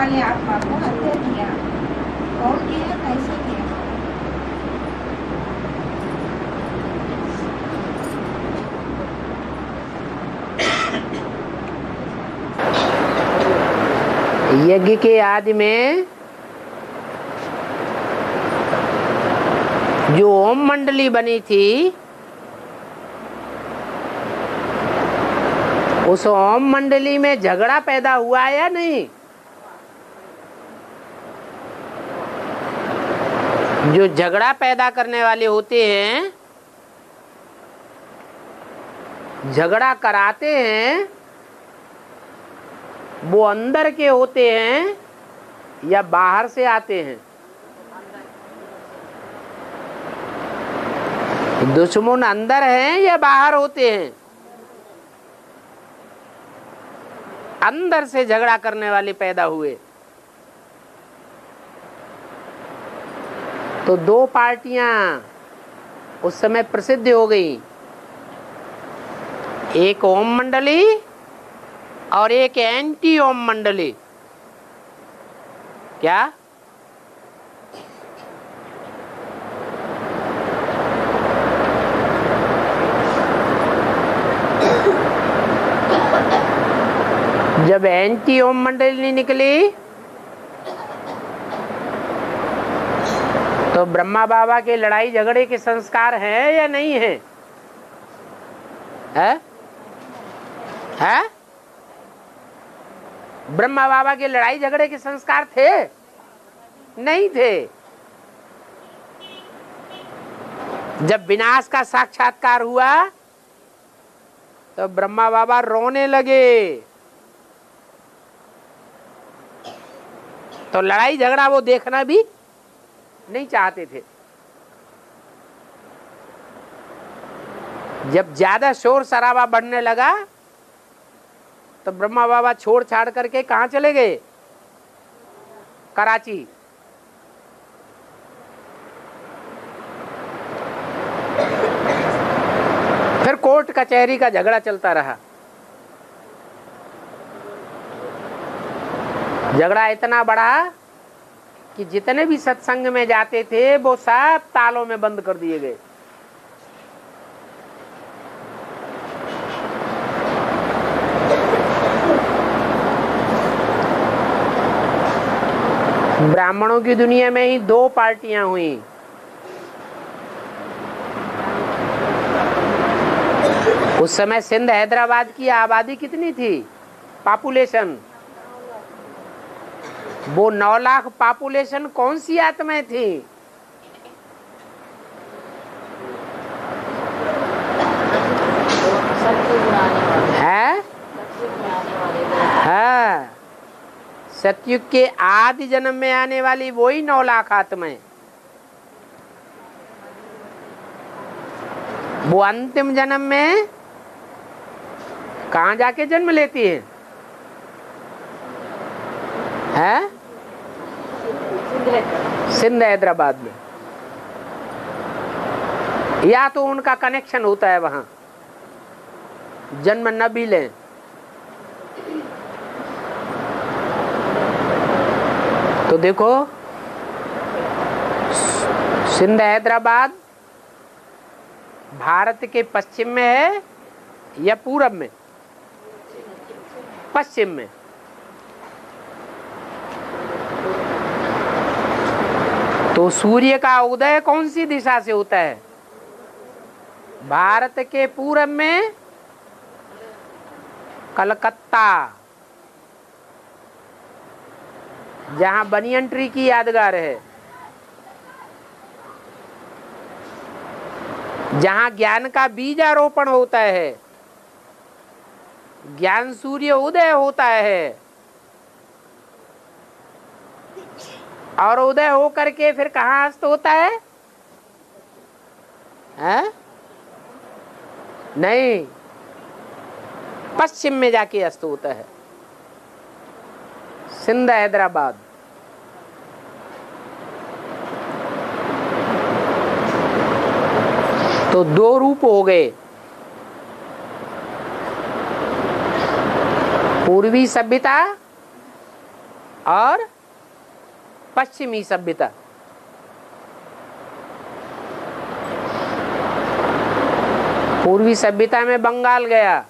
वाले आत्मा को हत्या किया। कौन किया, कैसे किया? यज्ञ के आदि में जो ओम मंडली बनी थी, उस ओम मंडली में झगड़ा पैदा हुआ या नहीं? जो झगड़ा पैदा करने वाले होते हैं, झगड़ा कराते हैं, वो अंदर के होते हैं या बाहर से आते हैं? दुश्मन अंदर हैं या बाहर होते हैं? अंदर से झगड़ा करने वाले पैदा हुए। तो दो पार्टियां उस समय प्रसिद्ध हो गई, एक ओम मंडली और एक एंटी ओम मंडली। क्या? जब एंटी ओम मंडली निकली तो ब्रह्मा बाबा के लड़ाई झगड़े के संस्कार हैं या नहीं है? है? ब्रह्मा बाबा के लड़ाई झगड़े के संस्कार थे? नहीं थे। जब विनाश का साक्षात्कार हुआ तो ब्रह्मा बाबा रोने लगे। तो लड़ाई झगड़ा वो देखना भी नहीं चाहते थे। जब ज्यादा शोर शराबा बढ़ने लगा तो ब्रह्मा बाबा छोड़ छाड़ करके कहाँ चले गए? कराची। फिर कोर्ट कचहरी का झगड़ा चलता रहा। झगड़ा इतना बड़ा कि जितने भी सत्संग में जाते थे वो सब तालों में बंद कर दिए गए। ब्राह्मणों की दुनिया में ही दो पार्टियां हुई। उस समय सिंध हैदराबाद की आबादी कितनी थी? पॉपुलेशन, वो 9 लाख पॉपुलेशन कौन सी आत्माएं थी? है सतयुग के आदि जन्म में आने वाली वही 9 लाख आत्माएं। वो अंतिम जन्म में कहाँ जाके जन्म लेती है? सिंध हैदराबाद में। या तो उनका कनेक्शन होता है वहां, जन्म न भी लें। तो देखो, सिंध हैदराबाद भारत के पश्चिम में है या पूरब में? पश्चिम में। तो सूर्य का उदय कौन सी दिशा से होता है? भारत के पूरब में कलकत्ता, जहां बनियन ट्री की यादगार है, जहां ज्ञान का बीजारोपण होता है, ज्ञान सूर्य उदय होता है, और उदय होकर के फिर कहाँ अस्त होता है? नहीं, पश्चिम में जाके अस्त होता है। सिंध हैदराबाद। तो दो रूप हो गए, पूर्वी सभ्यता और पश्चिमी सभ्यता। पूर्वी सभ्यता में बंगाल गया,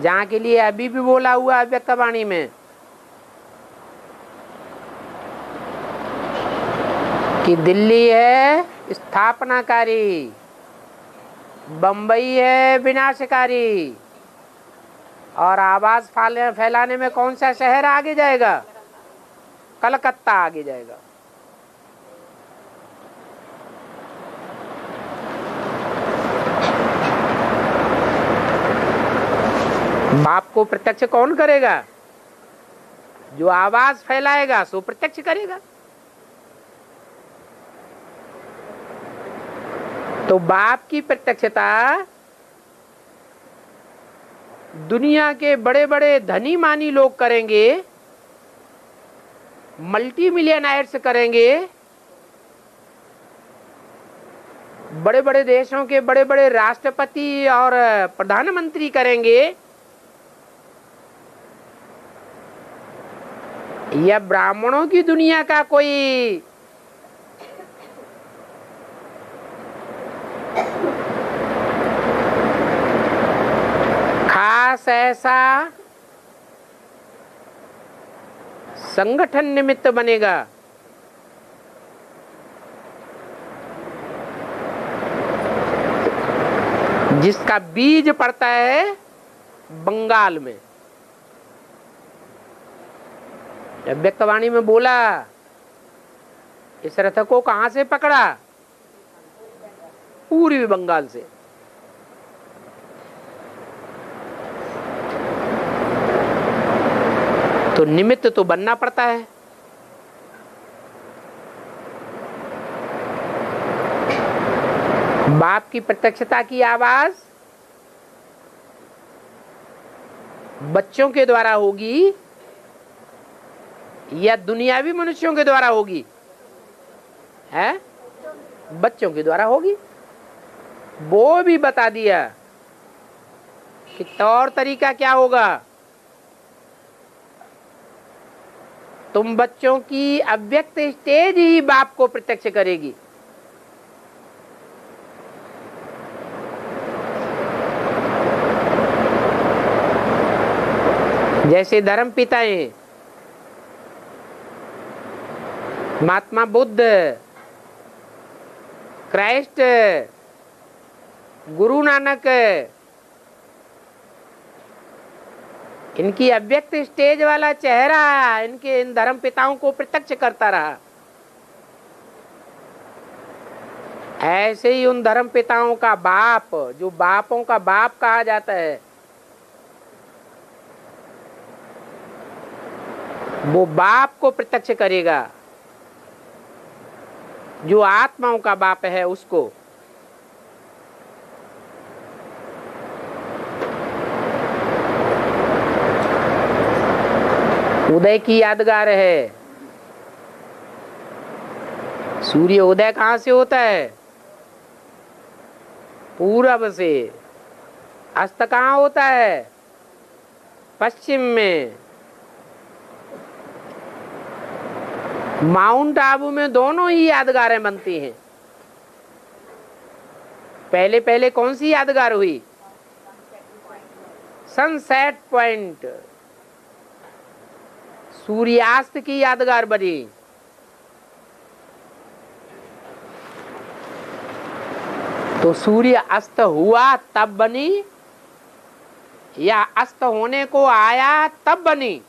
जहां के लिए अभी भी बोला हुआ अव्यक्तवाणी में कि दिल्ली है स्थापनाकारी, बंबई है विनाशकारी, और आवाज फैलाने में कौन सा शहर आगे जाएगा? कलकत्ता आगे जाएगा। बाप को प्रत्यक्ष कौन करेगा? जो आवाज फैलाएगा सो प्रत्यक्ष करेगा। तो बाप की प्रत्यक्षता दुनिया के बड़े बड़े धनी मानी लोग करेंगे, मल्टी मिलियनायर्स करेंगे, बड़े बड़े देशों के बड़े बड़े राष्ट्रपति और प्रधानमंत्री करेंगे, या ब्राह्मणों की दुनिया का कोई खास ऐसा संगठन निमित्त बनेगा? जिसका बीज पड़ता है बंगाल में। अव्यक्तवाणी में बोला, इस रथ को कहां से पकड़ा? पूर्वी बंगाल से। तो निमित्त तो बनना पड़ता है। बाप की प्रत्यक्षता की आवाज बच्चों के द्वारा होगी या दुनियावी मनुष्यों के द्वारा होगी? है बच्चों के द्वारा होगी। वो भी बता दिया कि तौर तरीका क्या होगा। तुम बच्चों की अव्यक्त स्टेज ही बाप को प्रत्यक्ष करेगी। जैसे धर्म पिताएं महात्मा बुद्ध, क्राइस्ट, गुरु नानक, इनकी अव्यक्त स्टेज वाला चेहरा इनके इन धर्म पिताओं को प्रत्यक्ष करता रहा। ऐसे ही उन धर्म पिताओं का बाप, जो बापों का बाप कहा जाता है, वो बाप को प्रत्यक्ष करेगा। जो आत्माओं का बाप है उसको। उदय की यादगार है। सूर्य उदय कहां से होता है? पूरब से। अस्त कहां होता है? पश्चिम में। माउंट आबू में दोनों ही यादगारें बनती हैं। पहले पहले कौन सी यादगार हुई? सनसेट पॉइंट, सूर्यास्त की यादगार बनी। तो सूर्य अस्त हुआ तब बनी या अस्त होने को आया तब बनी?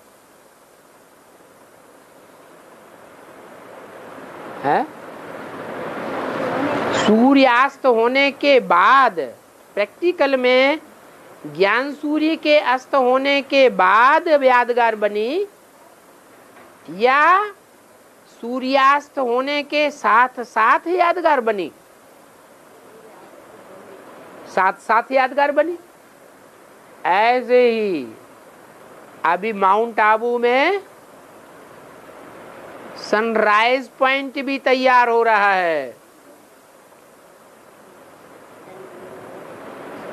है सूर्यास्त होने के बाद, प्रैक्टिकल में ज्ञान सूर्य के अस्त होने के बाद यादगार बनी, या सूर्यास्त होने के साथ साथ यादगार बनी? साथ साथ यादगार बनी। ऐसे ही अभी माउंट आबू में सनराइज पॉइंट भी तैयार हो रहा है।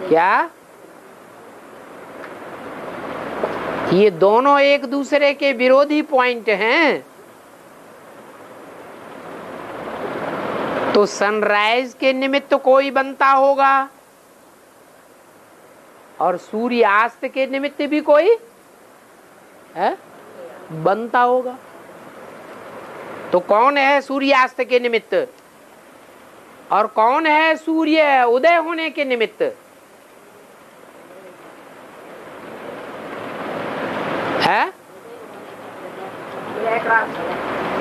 क्या ये दोनों एक दूसरे के विरोधी पॉइंट हैं। तो सनराइज के निमित्त कोई बनता होगा और सूर्यास्त के निमित्त भी कोई है बनता होगा। तो कौन है सूर्यास्त के निमित्त और कौन है सूर्य उदय होने के निमित्त? है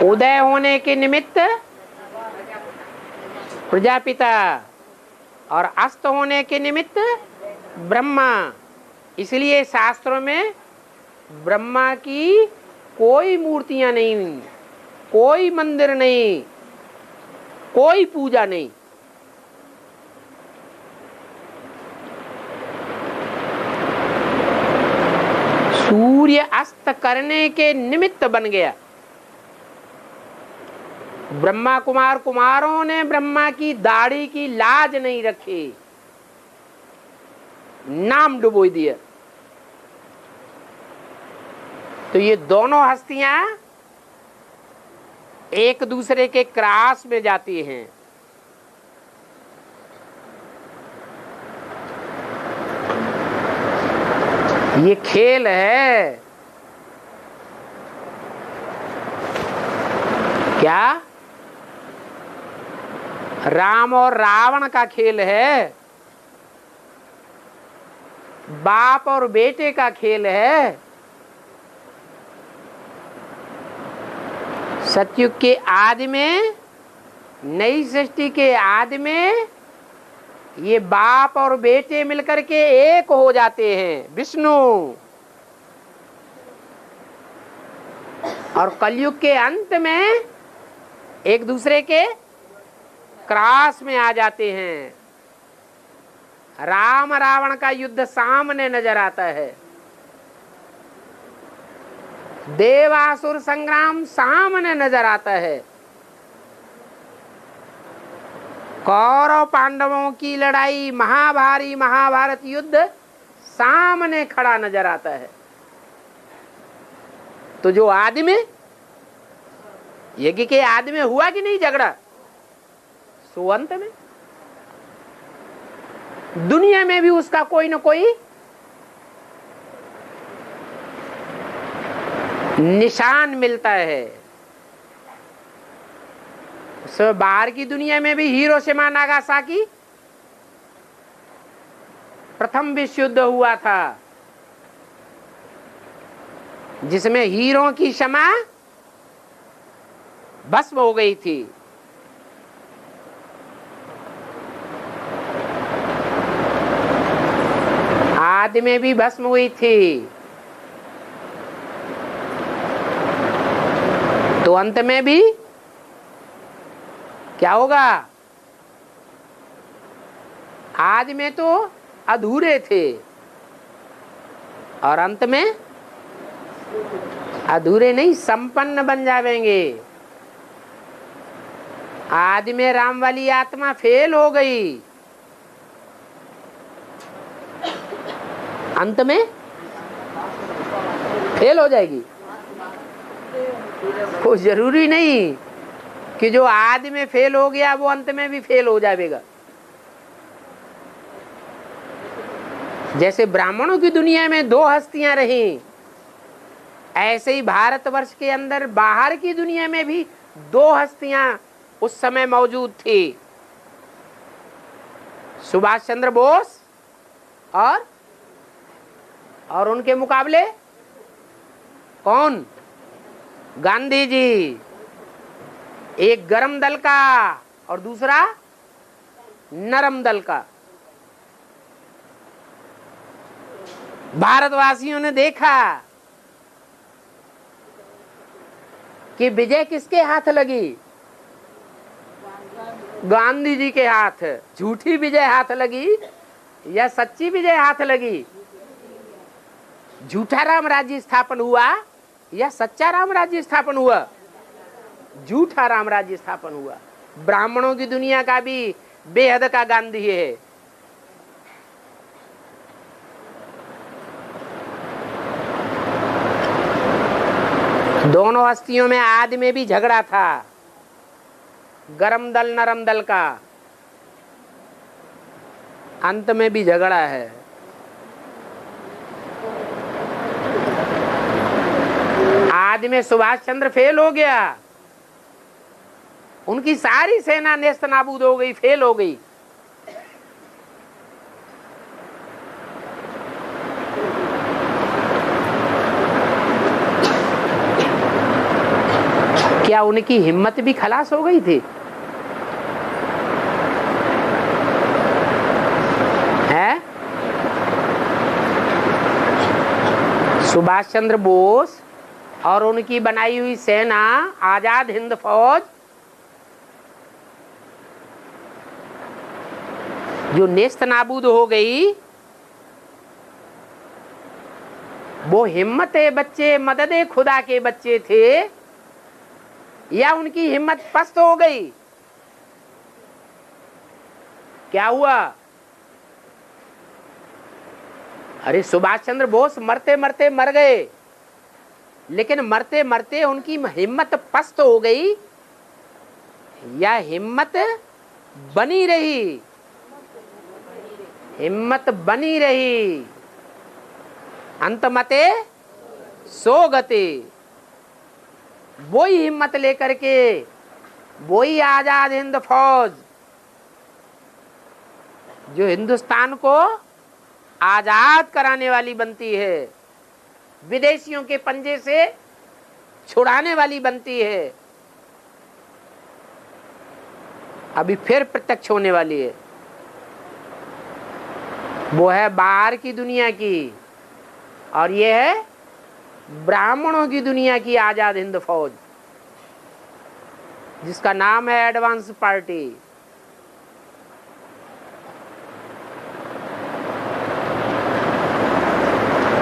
उदय होने के निमित्त प्रजापिता और अस्त होने के निमित्त ब्रह्मा। इसलिए शास्त्रों में ब्रह्मा की कोई मूर्तियां नहीं, कोई मंदिर नहीं, कोई पूजा नहीं। सूर्य अस्त करने के निमित्त बन गया। ब्रह्मा कुमार कुमारों ने ब्रह्मा की दाढ़ी की लाज नहीं रखी, नाम डुबो दिया। तो ये दोनों हस्तियां एक दूसरे के क्रॉस में जाती हैं। ये खेल है क्या? राम और रावण का खेल है, बाप और बेटे का खेल है। सतयुग के आदि में, नई सृष्टि के आदि में ये बाप और बेटे मिलकर के एक हो जाते हैं, विष्णु। और कलयुग के अंत में एक दूसरे के क्रॉस में आ जाते हैं। राम रावण का युद्ध सामने नजर आता है, देवासुर संग्राम सामने नजर आता है, कौरव पांडवों की लड़ाई, महाभारी महाभारत युद्ध सामने खड़ा नजर आता है। तो जो आदमी, यज्ञ के आदमी हुआ कि नहीं झगड़ा, सो अंत में दुनिया में भी उसका कोई न कोई निशान मिलता है। बाहर की दुनिया में भी हिरोशिमा नागासाकी प्रथम विश्व युद्ध हुआ था, जिसमें हीरो की क्षमा भस्म हो गई थी। आदि में भी भस्म हुई थी। तो अंत में भी क्या होगा? आज में तो अधूरे थे और अंत में अधूरे नहीं, संपन्न बन जाएंगे। आज में राम वाली आत्मा फेल हो गई, अंत में फेल हो जाएगी। कोई जरूरी नहीं कि जो आदि में फेल हो गया वो अंत में भी फेल हो जाएगा। जैसे ब्राह्मणों की दुनिया में दो हस्तियां रही, ऐसे ही भारतवर्ष के अंदर बाहर की दुनिया में भी दो हस्तियां उस समय मौजूद थी, सुभाष चंद्र बोस और उनके मुकाबले कौन? गांधी जी। एक गरम दल का और दूसरा नरम दल का। भारतवासियों ने देखा कि विजय किसके हाथ लगी? गांधी जी के हाथ। झूठी विजय हाथ लगी या सच्ची विजय हाथ लगी? झूठा राम राज्य स्थापन हुआ या सच्चा राम राज्य स्थापन हुआ? झूठा राम राज्य स्थापन हुआ। ब्राह्मणों की दुनिया का भी बेहद का गांधी है। दोनों हस्तियों में आदि में भी झगड़ा था, गरम दल नरम दल का, अंत में भी झगड़ा है। आदि में सुभाष चंद्र फेल हो गया, उनकी सारी सेना नेस्त नाबूद हो गई, फेल हो गई। क्या उनकी हिम्मत भी खलास हो गई थी? है? सुभाष चंद्र बोस और उनकी बनाई हुई सेना, आजाद हिंद फौज, जो नेस्त नाबूद हो गई, वो हिम्मते बच्चे मददे खुदा के बच्चे थे या उनकी हिम्मत पस्त हो गई? क्या हुआ? अरे सुभाष चंद्र बोस मरते मरते मर गए, लेकिन मरते मरते उनकी हिम्मत पस्त हो गई या हिम्मत बनी रही? हिम्मत बनी रही। अंतमते सो गते। वही हिम्मत लेकर के वही आजाद हिंद फौज जो हिंदुस्तान को आजाद कराने वाली बनती है, विदेशियों के पंजे से छुड़ाने वाली बनती है, अभी फिर प्रत्यक्ष होने वाली है। वो है बाहर की दुनिया की, और ये है ब्राह्मणों की दुनिया की आजाद हिंद फौज, जिसका नाम है एडवांस पार्टी।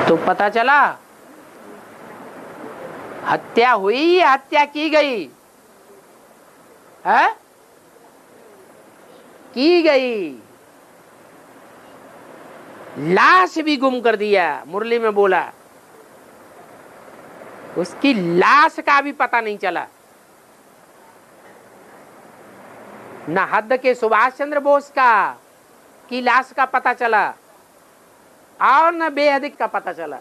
तो पता चला हत्या हुई या हत्या की गई है? की गई। लाश भी गुम कर दिया, मुरली में बोला, उसकी लाश का भी पता नहीं चला। न हद के सुभाष चंद्र बोस का की लाश का पता चला और न बेहद का पता चला।